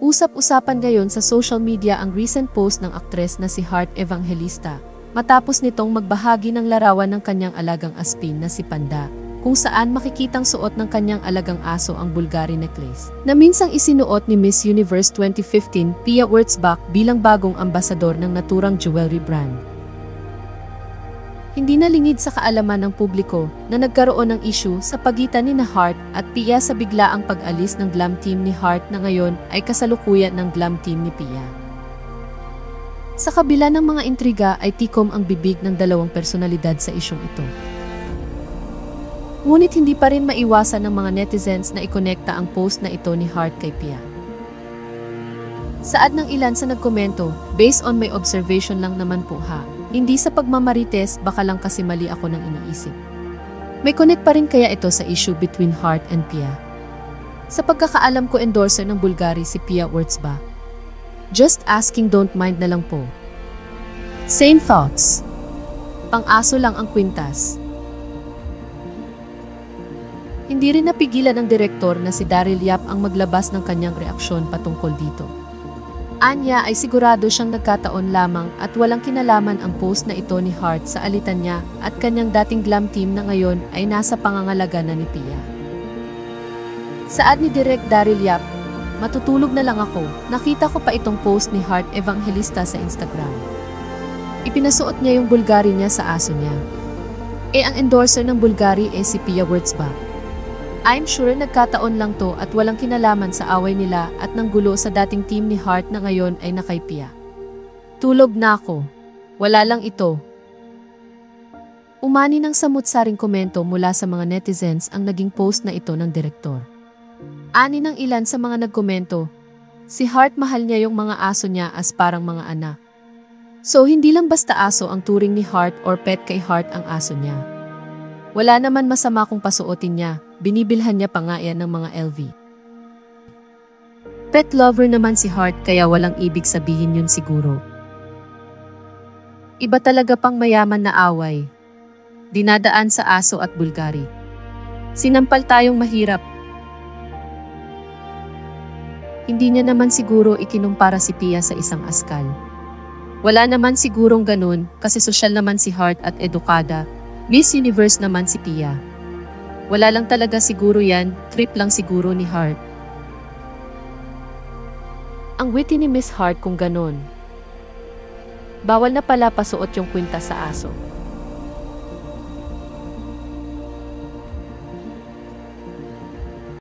Usap-usapan ngayon sa social media ang recent post ng aktres na si Heart Evangelista, matapos nitong magbahagi ng larawan ng kanyang alagang aspin na si Panda, kung saan makikitang suot ng kanyang alagang aso ang Bulgari necklace, na minsang isinuot ni Miss Universe 2015 Pia Wurtzbach bilang bagong ambasador ng naturang jewelry brand. Hindi na lingid sa kaalaman ng publiko na nagkaroon ng issue sa pagitan ni Heart at Pia sa biglaang pag-alis ng glam team ni Heart na ngayon ay kasalukuyan ng glam team ni Pia. Sa kabila ng mga intriga ay tikom ang bibig ng dalawang personalidad sa isyong ito. Ngunit hindi pa rin maiwasan ng mga netizens na ikonekta ang post na ito ni Heart kay Pia. Saad ng ilan sa nagkomento, based on my observation lang naman po ha. Hindi sa pagmamarites, baka lang kasi mali ako ng iniisip. May connect pa rin kaya ito sa issue between Heart and Pia? Sa pagkakaalam ko, endorser ng Bulgari si Pia Wurtzbach. Just asking, don't mind na lang po. Same thoughts. Pang-aso lang ang kwintas. Hindi rin napigilan ng direktor na si Daryl Yap ang maglabas ng kanyang reaksyon patungkol dito. Anya ay sigurado siyang nagkataon lamang at walang kinalaman ang post na ito ni Heart sa alitan niya at kanyang dating glam team na ngayon ay nasa pangangalaga na ni Pia. Saad ni Direk Daryl Yap, matutulog na lang ako, nakita ko pa itong post ni Heart Evangelista sa Instagram. Ipinasuot niya yung Bulgari niya sa aso niya. Ang endorser ng Bulgari si Pia Wurtzbach. I'm sure nagkataon lang to at walang kinalaman sa away nila at ng gulo sa dating team ni Heart na ngayon ay nakay Pia. Tulog na ako. Wala lang ito. Umani ng samut-saring komento mula sa mga netizens ang naging post na ito ng direktor. Ani ng ilan sa mga nagkomento, si Heart mahal niya yung mga aso niya as parang mga anak. So hindi lang basta aso ang turing ni Heart or pet kay Heart ang aso niya. Wala naman masama kung pasuotin niya. Binibilhan niya pa nga yan ng mga LV. Pet lover naman si Heart kaya walang ibig sabihin yun siguro. Iba talaga pang mayaman na away. Dinadaan sa aso at Bulgari. Sinampal tayong mahirap. Hindi niya naman siguro ikinumpara si Pia sa isang askal. Wala naman sigurong ganun kasi sosyal naman si Heart at edukada. Miss Universe naman si Pia. Wala lang talaga siguro yan, trip lang siguro ni Heart. Ang witty ni Miss Heart kung ganon. Bawal na pala pasuot yung kwintas sa aso.